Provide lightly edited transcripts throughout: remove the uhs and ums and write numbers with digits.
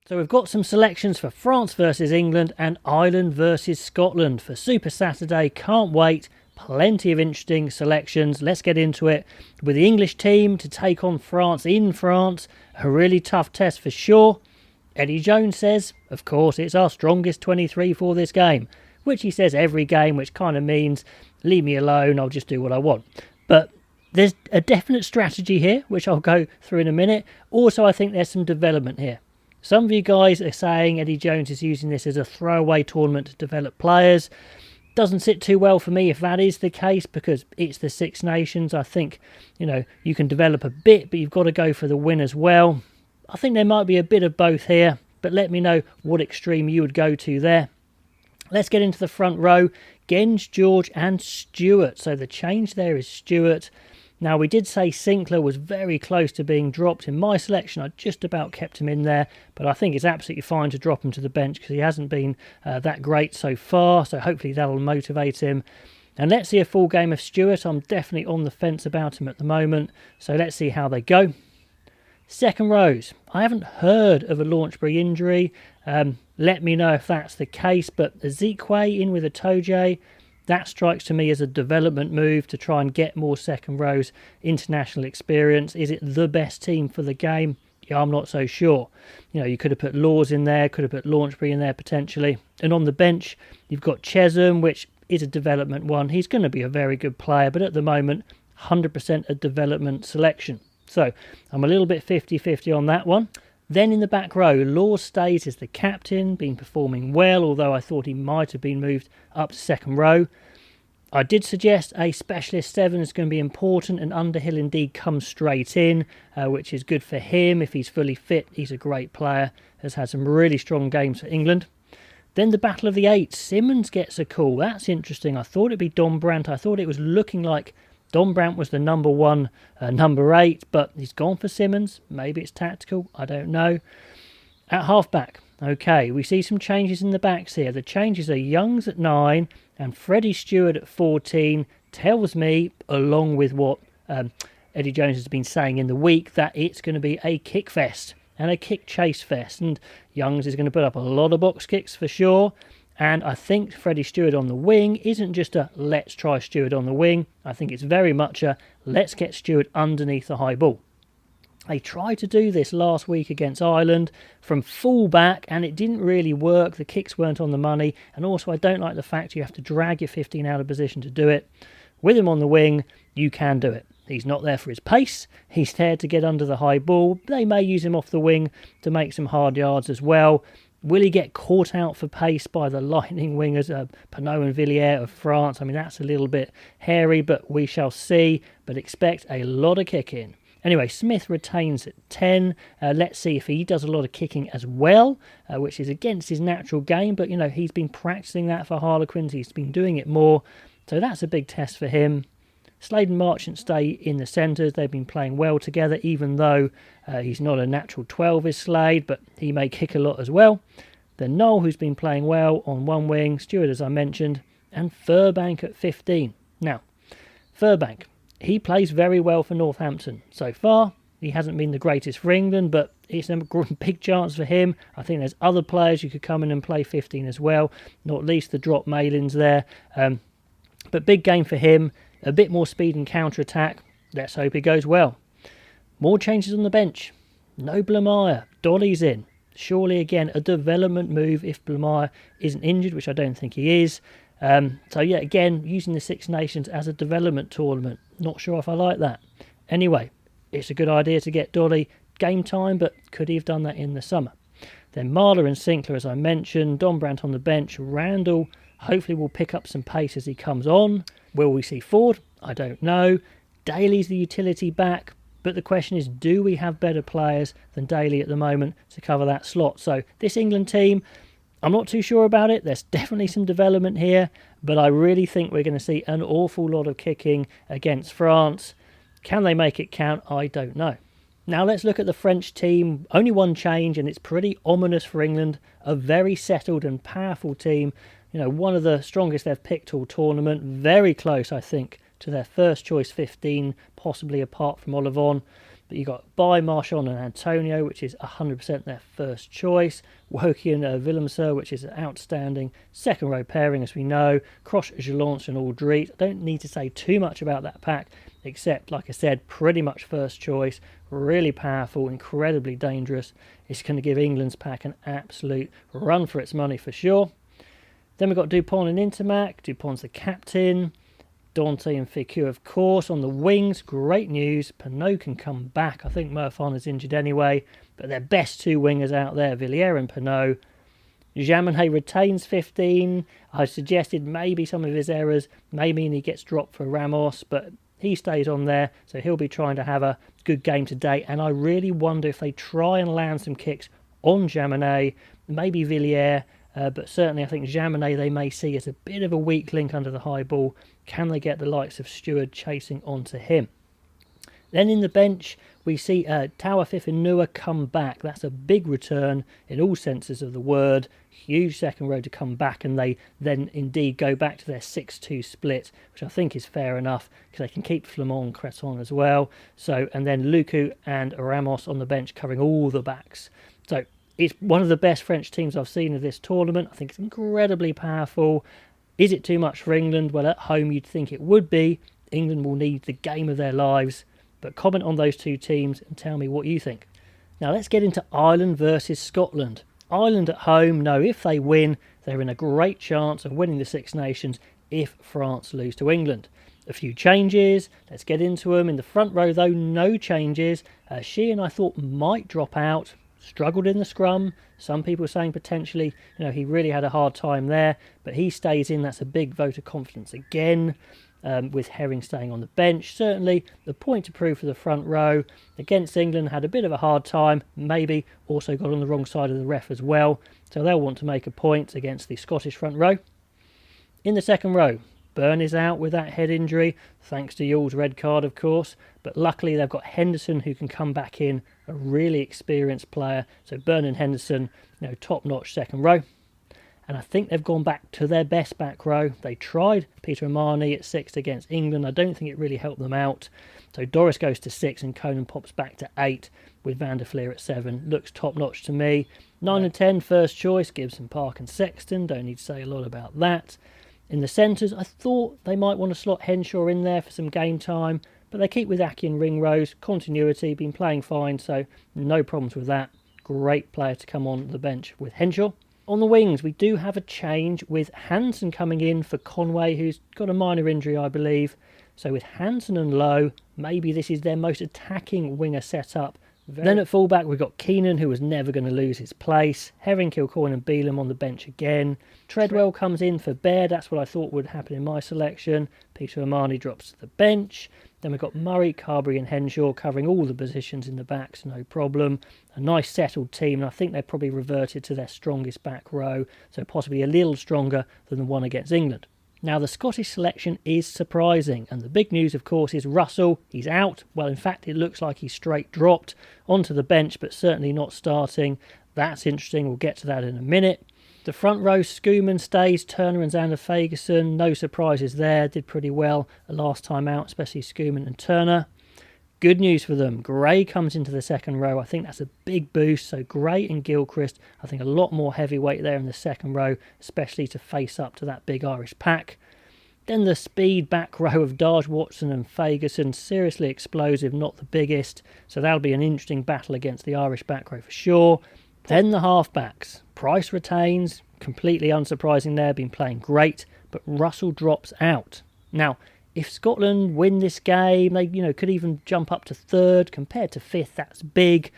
So we've got some selections for France versus England and Ireland versus Scotland for Super Saturday. Can't wait. Plenty of interesting selections. Let's get into it. With the English team to take on France in France. A really tough test for sure. Eddie Jones says, of course, it's our strongest 23 for this game. Which he says every game, which kind of means, leave me alone, I'll just do what I want. But there's a definite strategy here, which I'll go through in a minute. Also, I think there's some development here. Some of you guys are saying Eddie Jones is using this as a throwaway tournament to develop players. Doesn't sit too well for me if that is the case, because it's the Six Nations. I think, you can develop a bit, but you've got to go for the win as well. I think there might be a bit of both here, but let me know what extreme you would go to there. Let's get into the front row. Genge, George and Stewart. So the change there is Stewart. Now, we did say Sinclair was very close to being dropped. In my selection, I just about kept him in there, but I think it's absolutely fine to drop him to the bench because he hasn't been that great so far, so hopefully that'll motivate him. And let's see a full game of Stewart. I'm definitely on the fence about him at the moment, so let's see how they go. Second rows. I haven't heard of a Launchbury injury. Let me know if that's the case, but Ezekwe in with a Toje. That strikes to me as a development move to try and get more second rows international experience. Is it the best team for the game? Yeah, I'm not so sure. You could have put Laws in there, could have put Launchbury in there potentially. And on the bench, you've got Chesham, which is a development one. He's going to be a very good player, but at the moment, 100% a development selection. So I'm a little bit 50-50 on that one. Then in the back row, Laws stays as the captain, been performing well, although I thought he might have been moved up to second row. I did suggest a specialist 7 is going to be important, and Underhill indeed comes straight in, which is good for him. If he's fully fit, he's a great player, has had some really strong games for England. Then the Battle of the Eight, Simmons gets a call. That's interesting. I thought it'd be Don Brandt. I thought it was looking like Don Brandt was the number 1, number 8, but he's gone for Simmons. Maybe it's tactical, I don't know. At halfback, okay, we see some changes in the backs here. The changes are Youngs at 9 and Freddie Stewart at 14. Tells me, along with what Eddie Jones has been saying in the week, that it's going to be a kick fest and a kick chase fest. And Youngs is going to put up a lot of box kicks for sure. And I think Freddie Stewart on the wing isn't just a let's try Stewart on the wing. I think it's very much a let's get Stewart underneath the high ball. They tried to do this last week against Ireland from full back and it didn't really work. The kicks weren't on the money. And also I don't like the fact you have to drag your 15 out of position to do it. With him on the wing, you can do it. He's not there for his pace. He's there to get under the high ball. They may use him off the wing to make some hard yards as well. Will he get caught out for pace by the lightning wingers, Pinot and Villiers of France? I mean, that's a little bit hairy, but we shall see. But expect a lot of kicking. Anyway, Smith retains at 10. Let's see if he does a lot of kicking as well, which is against his natural game. But, he's been practicing that for Harlequins. He's been doing it more. So that's a big test for him. Slade and Marchant stay in the centres. They've been playing well together, even though he's not a natural 12 is Slade, but he may kick a lot as well. Then Noel, who's been playing well on one wing, Stewart, as I mentioned, and Furbank at 15. Now, Furbank, he plays very well for Northampton. So far, he hasn't been the greatest for England, but it's a big chance for him. I think there's other players who could come in and play 15 as well, not least the drop Malins there. But big game for him. A bit more speed and counter-attack. Let's hope it goes well. More changes on the bench. No Blamire. Dolly's in. Surely, again, a development move if Blamire isn't injured, which I don't think he is. So, yeah, again, using the Six Nations as a development tournament. Not sure if I like that. Anyway, it's a good idea to get Dolly game time, but could he have done that in the summer? Then Marler and Sinclair, as I mentioned. Don Brandt on the bench. Randall hopefully will pick up some pace as he comes on. Will we see Ford? I don't know. Daly's the utility back, but the question is, do we have better players than Daly at the moment to cover that slot? So this England team, I'm not too sure about it. There's definitely some development here, but I really think we're going to see an awful lot of kicking against France. Can they make it count? I don't know. Now let's look at the French team. Only one change, and it's pretty ominous for England. A very settled and powerful team. One of the strongest they've picked all tournament. Very close, I think, to their first choice 15, possibly apart from Olivon. But you got Bai, Marchand and Antonio, which is 100% their first choice. Woki and Willemser, which is an outstanding second row pairing, as we know. Croche, Gelance and Aldrit. I don't need to say too much about that pack, except, like I said, pretty much first choice. Really powerful, incredibly dangerous. It's going to give England's pack an absolute run for its money for sure. Then we've got Dupont and Intermac. Dupont's the captain. Dante and Ficou, of course, on the wings. Great news. Pinot can come back. I think Murphan is injured anyway. But their best two wingers out there, Villiers and Pinot. Jaminet retains 15. I suggested maybe some of his errors may mean he gets dropped for Ramos, but he stays on there, so he'll be trying to have a good game today. And I really wonder if they try and land some kicks on Jaminet, maybe Villiers, but certainly I think Jaminet they may see as a bit of a weak link under the high ball. Can they get the likes of Stewart chasing onto him? Then in the bench, we see Tawafifinua come back. That's a big return in all senses of the word. Huge second row to come back, and they then indeed go back to their 6-2 split, which I think is fair enough because they can keep Flamand and Creton as well. So, and then Lucu and Ramos on the bench covering all the backs. So it's one of the best French teams I've seen of this tournament. I think it's incredibly powerful. Is it too much for England? Well, at home you'd think it would be. England will need the game of their lives. But comment on those two teams and tell me what you think. Now let's get into Ireland versus Scotland. Ireland at home know if they win, they're in a great chance of winning the Six Nations if France lose to England. A few changes, let's get into them. In the front row though, no changes. Sheehan I thought might drop out, struggled in the scrum. Some people saying potentially, he really had a hard time there, but he stays in. That's a big vote of confidence again. With Herring staying on the bench. Certainly the point to prove for the front row. Against England had a bit of a hard time, maybe also got on the wrong side of the ref as well, so they'll want to make a point against the Scottish front row. In the second row, Byrne is out with that head injury, thanks to Yule's red card of course, but luckily they've got Henderson who can come back in, a really experienced player, so Byrne and Henderson, top-notch second row. And I think they've gone back to their best back row. They tried Peter Amani at 6 against England. I don't think it really helped them out. So Doris goes to 6 and Conan pops back to 8 with Van der Fleer at 7. Looks top-notch to me. 9 and 10, first choice, Gibson, Park and Sexton. Don't need to say a lot about that. In the centres, I thought they might want to slot Henshaw in there for some game time. But they keep with Aki and Ringrose. Continuity, been playing fine, so no problems with that. Great player to come on the bench with Henshaw. On the wings, we do have a change with Hansen coming in for Conway, who's got a minor injury, I believe. So with Hansen and Lowe, maybe this is their most attacking winger setup. Then at fullback, we've got Keenan, who was never going to lose his place. Herring, Kilcoyne and Beelum on the bench again. Treadwell comes in for Baird. That's what I thought would happen in my selection. Peter Amani drops to the bench. Then we've got Murray, Carberry and Henshaw covering all the positions in the backs, no problem. A nice settled team, and I think they've probably reverted to their strongest back row, so possibly a little stronger than the one against England. Now the Scottish selection is surprising, and the big news of course is Russell. He's out. Well, in fact it looks like he's straight dropped onto the bench, but certainly not starting. That's interesting, we'll get to that in a minute. The front row, Schoeman stays, Turner and Xander Fagerson, no surprises there, did pretty well last time out, especially Schoeman and Turner. Good news for them, Gray comes into the second row, I think that's a big boost, so Gray and Gilchrist, I think a lot more heavyweight there in the second row, especially to face up to that big Irish pack. Then the speed back row of Darge, Watson and Fagerson, seriously explosive, not the biggest, so that'll be an interesting battle against the Irish back row for sure. Then the halfbacks. Price retains, completely unsurprising there, been playing great, but Russell drops out. Now, if Scotland win this game, they could even jump up to third. Compared to fifth, that's big.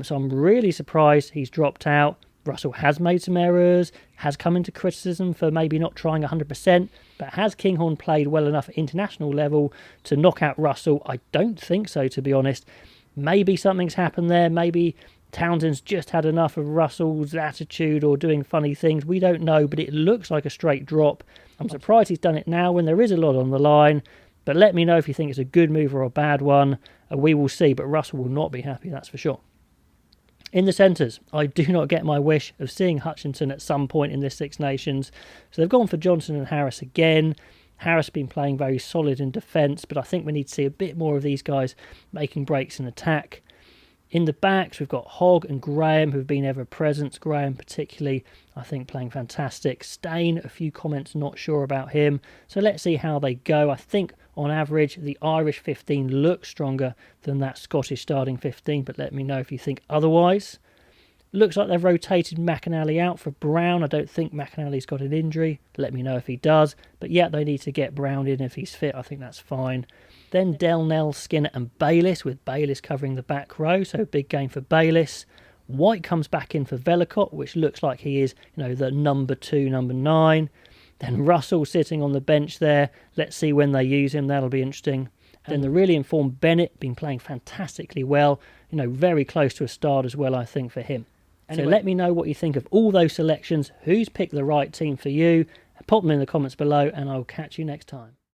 So I'm really surprised he's dropped out. Russell has made some errors, has come into criticism for maybe not trying 100%, but has Kinghorn played well enough at international level to knock out Russell? I don't think so, to be honest. Maybe something's happened there, maybe Townsend's just had enough of Russell's attitude or doing funny things. We don't know, but it looks like a straight drop. I'm surprised he's done it now when there is a lot on the line. But let me know if you think it's a good move or a bad one. We will see, but Russell will not be happy, that's for sure. In the centres, I do not get my wish of seeing Hutchinson at some point in this Six Nations. So they've gone for Johnson and Harris again. Harris been playing very solid in defence, but I think we need to see a bit more of these guys making breaks in attack. In the backs, we've got Hogg and Graham, who've been ever present. Graham particularly, I think, playing fantastic. Stain, a few comments, not sure about him. So let's see how they go. I think, on average, the Irish 15 looks stronger than that Scottish starting 15, but let me know if you think otherwise. Looks like they've rotated McInally out for Brown. I don't think McInally's got an injury. Let me know if he does. But yeah, they need to get Brown in if he's fit. I think that's fine. Then Delnell, Skinner and Bayliss, with Bayliss covering the back row. So big game for Bayliss. White comes back in for Vellacott, which looks like he is, the number 2, number 9. Then Russell sitting on the bench there. Let's see when they use him. That'll be interesting. Then the really informed Bennett, been playing fantastically well. Very close to a start as well, I think, for him. Anyway, so let me know what you think of all those selections. Who's picked the right team for you? Pop them in the comments below, and I'll catch you next time.